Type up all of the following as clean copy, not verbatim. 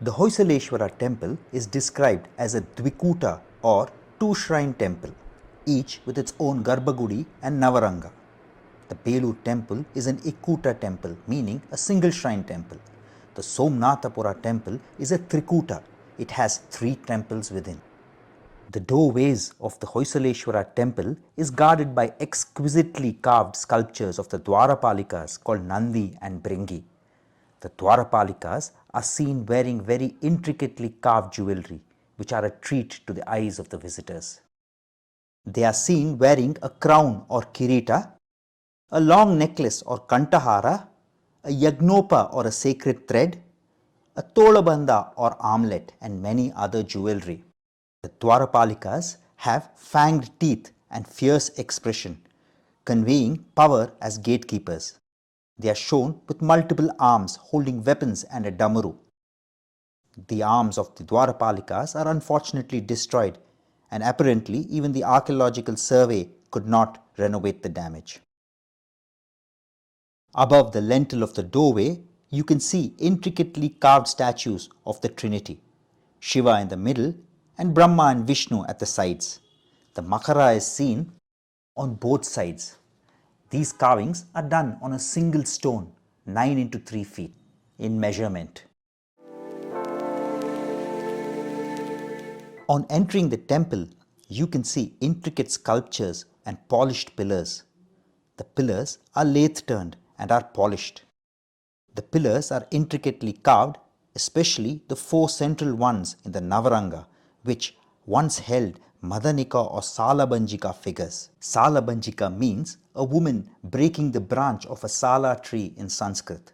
The Hoysaleswara temple is described as a Dvikuta or two-shrine temple, each with its own Garbhagudi and Navaranga. The Belur temple is an Ekuta temple, meaning a single shrine temple. The Somnathapura temple is a Trikuta. It has 3 temples within. The doorways of the Hoysaleswara temple is guarded by exquisitely carved sculptures of the Dwarapalikas called Nandi and Bringi. The Dwarapalikas are seen wearing very intricately carved jewellery, which are a treat to the eyes of the visitors. They are seen wearing a crown or kirita, a long necklace or kantahara, a yagnopa or a sacred thread, a tolabanda or armlet, and many other jewellery. The Dwarapalikas have fanged teeth and fierce expression, conveying power as gatekeepers. They are shown with multiple arms holding weapons and a damaru. The arms of the Dwarapalikas are unfortunately destroyed, and apparently even the archaeological survey could not renovate the damage. Above the lintel of the doorway, you can see intricately carved statues of the Trinity, Shiva in the middle and Brahma and Vishnu at the sides. The Makara is seen on both sides. These carvings are done on a single stone, 9 into 3 feet in measurement. On entering the temple, you can see intricate sculptures and polished pillars. The pillars are lathe turned and are polished. The pillars are intricately carved, especially the 4 central ones in the Navaranga, which once held Madanika or salabanjika figures. Salabanjika means a woman breaking the branch of a sala tree in Sanskrit.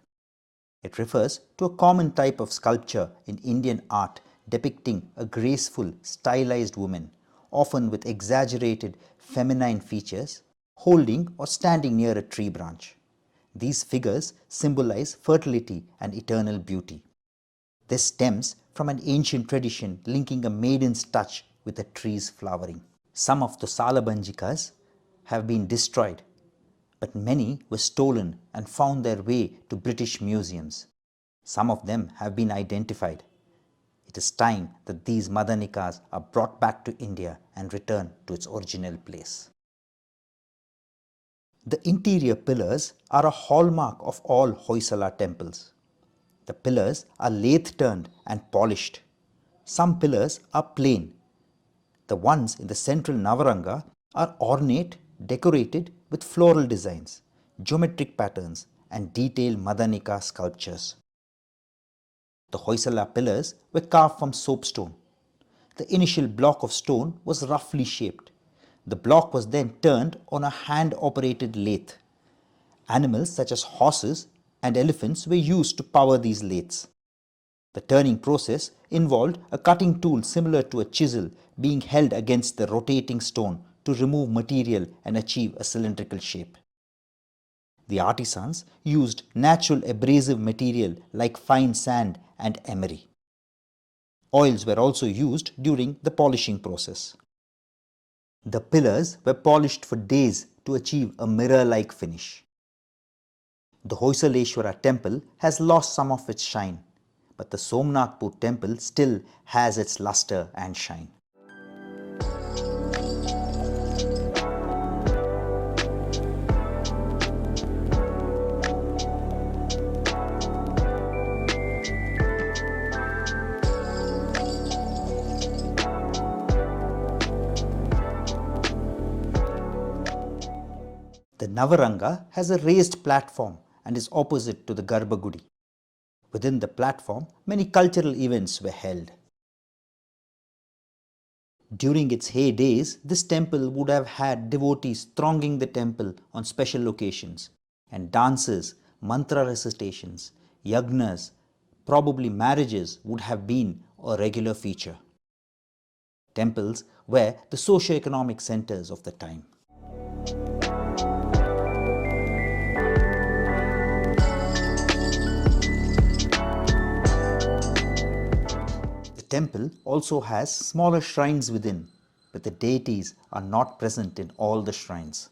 It refers to a common type of sculpture in Indian art depicting a graceful, stylized woman, often with exaggerated feminine features, holding or standing near a tree branch. These figures symbolize fertility and eternal beauty. This stems from an ancient tradition linking a maiden's touch with a tree's flowering. Some of the salabanjikas have been destroyed, but many were stolen and found their way to British museums. Some of them have been identified. It is time that these Madanikas are brought back to India and returned to its original place. The interior pillars are a hallmark of all Hoysala temples. The pillars are lathe turned and polished. Some pillars are plain. The ones in the central Navaranga are ornate, decorated with floral designs, geometric patterns and detailed Madanika sculptures. The Hoysala pillars were carved from soapstone. The initial block of stone was roughly shaped. The block was then turned on a hand-operated lathe. Animals such as horses and elephants were used to power these lathes. The turning process involved a cutting tool similar to a chisel being held against the rotating stone to remove material and achieve a cylindrical shape. The artisans used natural abrasive material like fine sand and emery. Oils were also used during the polishing process. The pillars were polished for days to achieve a mirror-like finish. The Hoysaleswara temple has lost some of its shine, but the Somnathpur temple still has its luster and shine. The Navaranga has a raised platform and is opposite to the Garbhagudi. Within the platform, many cultural events were held. During its heydays, this temple would have had devotees thronging the temple on special occasions, and dances, mantra recitations, yagnas, probably marriages would have been a regular feature. Temples were the socio-economic centers of the time. The temple also has smaller shrines within, but the deities are not present in all the shrines.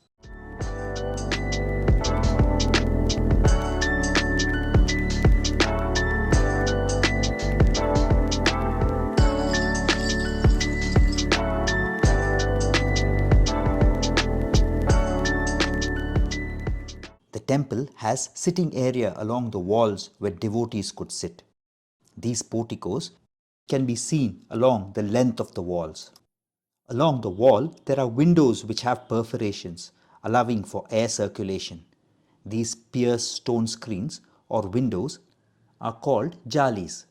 temple has sitting area along the walls where devotees could sit. These porticos can be seen along the length of the walls. Along the wall, there are windows which have perforations, allowing for air circulation. These pierced stone screens or windows are called jalis.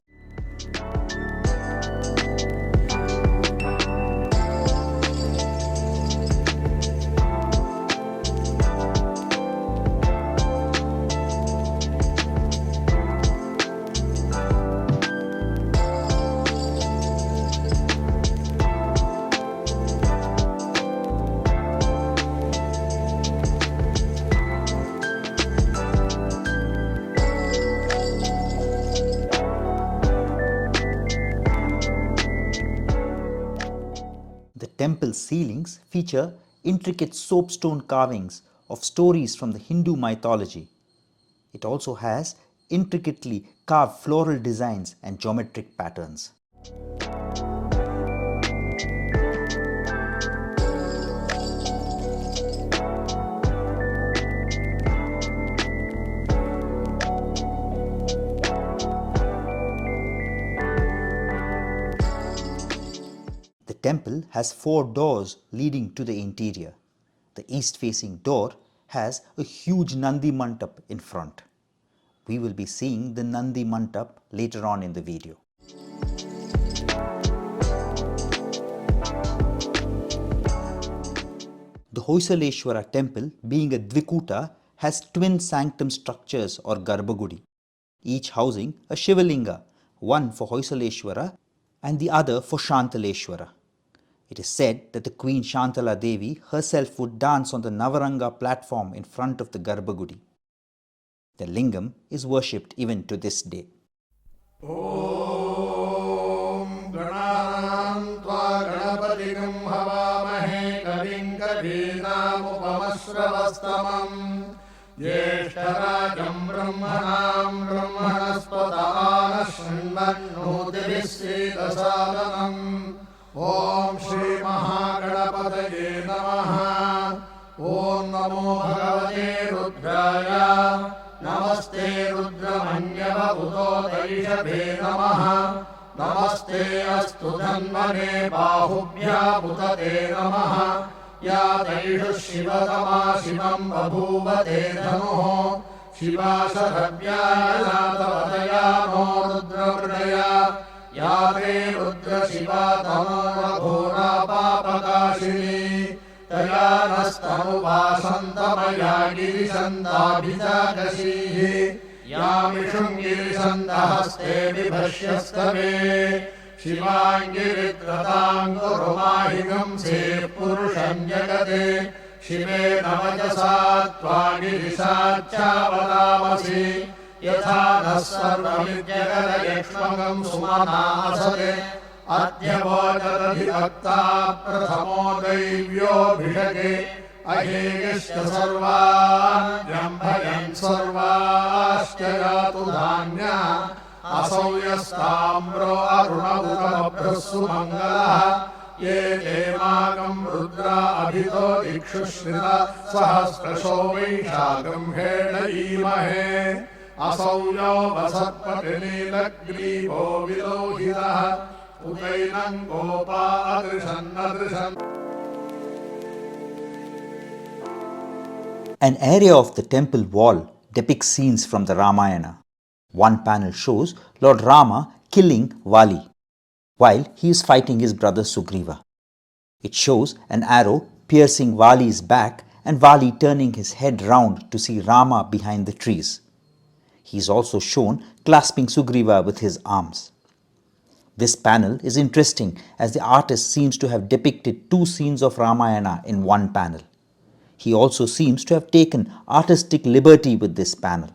The temple ceilings feature intricate soapstone carvings of stories from the Hindu mythology. It also has intricately carved floral designs and geometric patterns. The temple has 4 doors leading to the interior. The east-facing door has a huge Nandi Mantap in front. We will be seeing the Nandi Mantap later on in the video. The Hoysaleswara temple, being a Dvikuta, has twin sanctum structures or Garbhagudi, each housing a Shivalinga, one for Hoysaleswara and the other for Shantaleshwara. It is said that the Queen Shantala Devi herself would dance on the Navaranga platform in front of the Garbhagudi. The lingam is worshipped even to this day. Om Ganantva Ganapatikam Havamahe Kavim Kavinam Yeshtarajam Brahmanam Brahmanaspata Shrimannotivisridasadanam Om Shri Mahaganapataye Namaha Om Namo Bhagavate Rudraya Namaste Rudramanyava Utodaishabhe Namaha Namaste Astu Dhanmane Bahubhya Bhutate Namaha Ya Daishu Shivatama Shivam Babhuvate Dhanuho Shiva Sarabhyaya Natavadaya No Rudravridaya Ya Te Rudra Shiva Tano Raghora Papakashini Tayanastanu Vasantamaya Girisandabhijakashihi Yamishum Girisandahaste Vibhashyastave Shivangiritratangurumahigam Se Purusham Jagate Shive Navajasatva Girisachavadamasi Yatha Nasarvamidyagara Yakshmagam Sumana Asate Adyavajadadhivakta Prathamo Daivyo Bhishake Ahegishya Sarva Jambhayan Sarvashchayatu Dhanya Asauyastamro Arunavutamaprasu Mangalaha Ye Demakam Rudra Abhito Dikshushrita Sahasrasho Vaishagam Heda Imahe Asauyo Vasatpatinilagrivo Vilohitaha Udainam Gopa Adrishan Adrishan. An area of the temple wall depicts scenes from the Ramayana. One panel shows Lord Rama killing Vali while he is fighting his brother Sugriva. It shows an arrow piercing Vali's back and Vali turning his head round to see Rama behind the trees. He is also shown clasping Sugriva with his arms. This panel is interesting as the artist seems to have depicted 2 scenes of Ramayana in one panel. He also seems to have taken artistic liberty with this panel.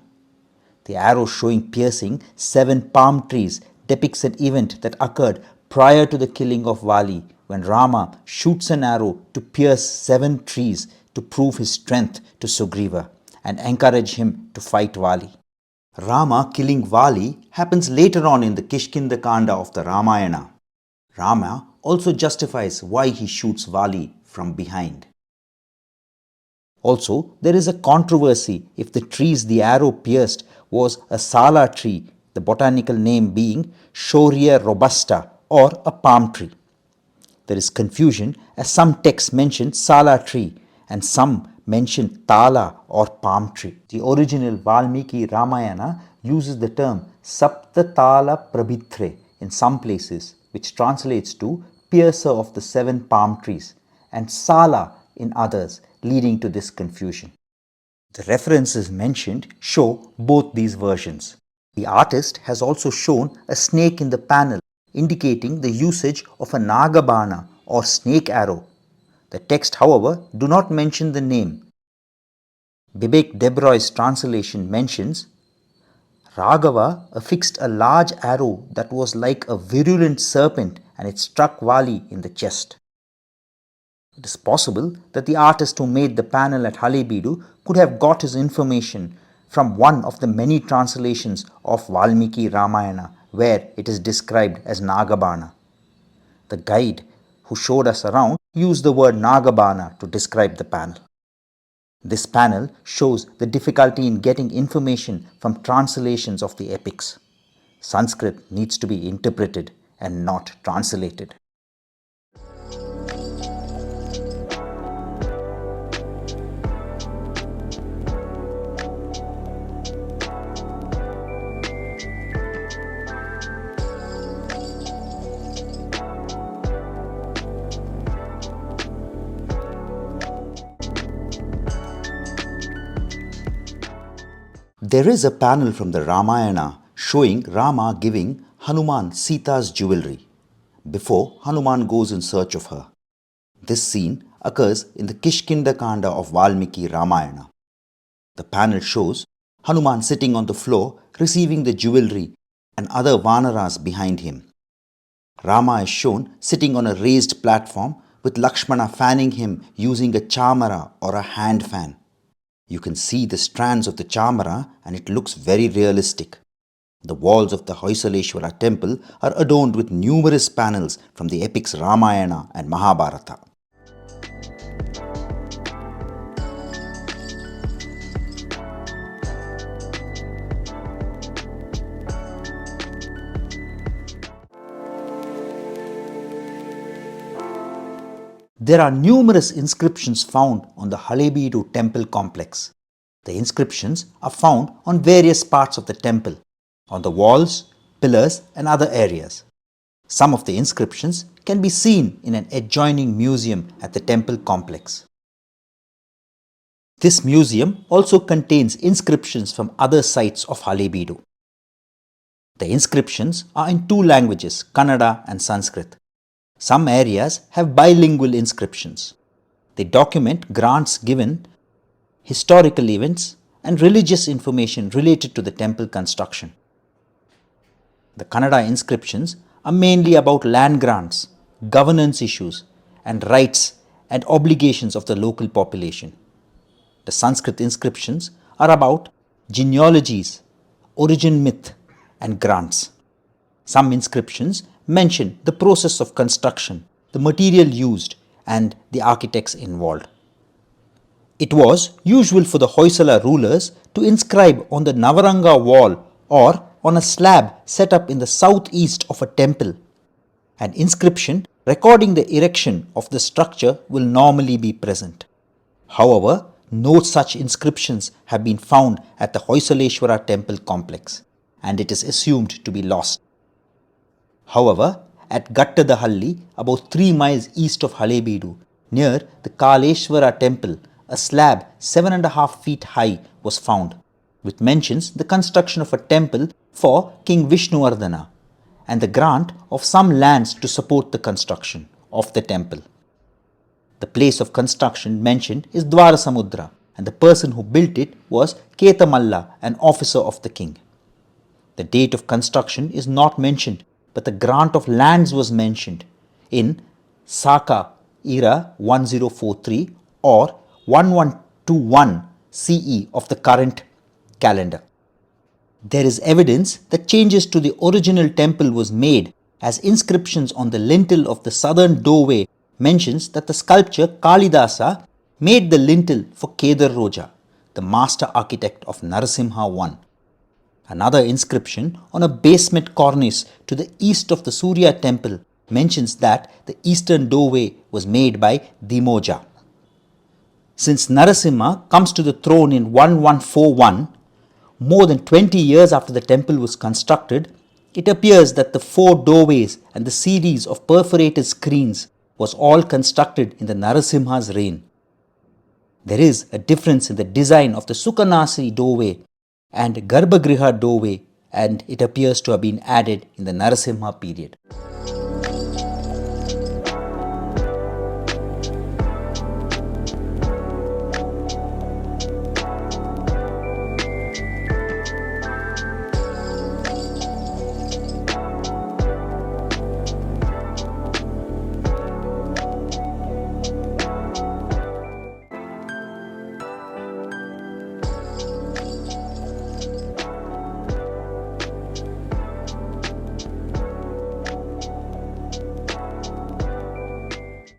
The arrow showing piercing 7 palm trees depicts an event that occurred prior to the killing of Vali, when Rama shoots an arrow to pierce 7 trees to prove his strength to Sugriva and encourage him to fight Vali. Rama killing Vali happens later on in the Kishkinda Kanda of the Ramayana. Rama also justifies why he shoots Vali from behind. Also, there is a controversy if the trees the arrow pierced was a sala tree, the botanical name being Shorea robusta, or a palm tree. There is confusion as some texts mention sala tree and some mention tala or palm tree. The original Valmiki Ramayana uses the term Saptatala Prabhithre in some places, which translates to piercer of the 7 palm trees, and Sala in others, leading to this confusion. The references mentioned show both these versions. The artist has also shown a snake in the panel, indicating the usage of a Nagabana or snake arrow. The text, however, do not mention the name. Bibek Debroy's translation mentions Raghava affixed a large arrow that was like a virulent serpent and it struck Vali in the chest. It is possible that the artist who made the panel at Halebeedu could have got his information from one of the many translations of Valmiki Ramayana where it is described as Nagabana. The guide who showed us around used the word Nagabana to describe the panel. This panel shows the difficulty in getting information from translations of the epics. Sanskrit needs to be interpreted and not translated. There is a panel from the Ramayana showing Rama giving Hanuman Sita's jewellery before Hanuman goes in search of her. This scene occurs in the Kishkinda Kanda of Valmiki Ramayana. The panel shows Hanuman sitting on the floor receiving the jewellery and other Vanaras behind him. Rama is shown sitting on a raised platform with Lakshmana fanning him using a chamara or a hand fan. You can see the strands of the chamara and it looks very realistic. The walls of the Hoysaleswara temple are adorned with numerous panels from the epics Ramayana and Mahabharata. There are numerous inscriptions found on the Halebeedu temple complex. The inscriptions are found on various parts of the temple, on the walls, pillars and other areas. Some of the inscriptions can be seen in an adjoining museum at the temple complex. This museum also contains inscriptions from other sites of Halebeedu. The inscriptions are in 2 languages, Kannada and Sanskrit. Some areas have bilingual inscriptions. They document grants given, historical events, and religious information related to the temple construction. The Kannada inscriptions are mainly about land grants, governance issues, and rights and obligations of the local population. The Sanskrit inscriptions are about genealogies, origin myth, and grants. Some inscriptions mention the process of construction, the material used, and the architects involved. It was usual for the Hoysala rulers to inscribe on the Navaranga wall or on a slab set up in the southeast of a temple. An inscription recording the erection of the structure will normally be present. However, no such inscriptions have been found at the Hoysaleswara temple complex, and it is assumed to be lost. However, at Gattadahalli, about 3 miles east of Halebeedu, near the Kaleshwara temple, a slab 7.5 feet high was found, which mentions the construction of a temple for King Vishnuvardhana and the grant of some lands to support the construction of the temple. The place of construction mentioned is Dwarasamudra, and the person who built it was Ketamalla, an officer of the king. The date of construction is not mentioned, but the grant of lands was mentioned in Saka era 1043 or 1121 CE of the current calendar. There is evidence that changes to the original temple was made, as inscriptions on the lintel of the southern doorway mentions that the sculpture Kalidasa made the lintel for Kedar Roja, the master architect of Narasimha I. Another inscription on a basement cornice to the east of the Surya temple mentions that the eastern doorway was made by Dimoja. Since Narasimha comes to the throne in 1141, more than 20 years after the temple was constructed, it appears that the 4 doorways and the series of perforated screens was all constructed in the Narasimha's reign. There is a difference in the design of the Sukhanasi doorway and Garbhagriha doorway, and it appears to have been added in the Narasimha period.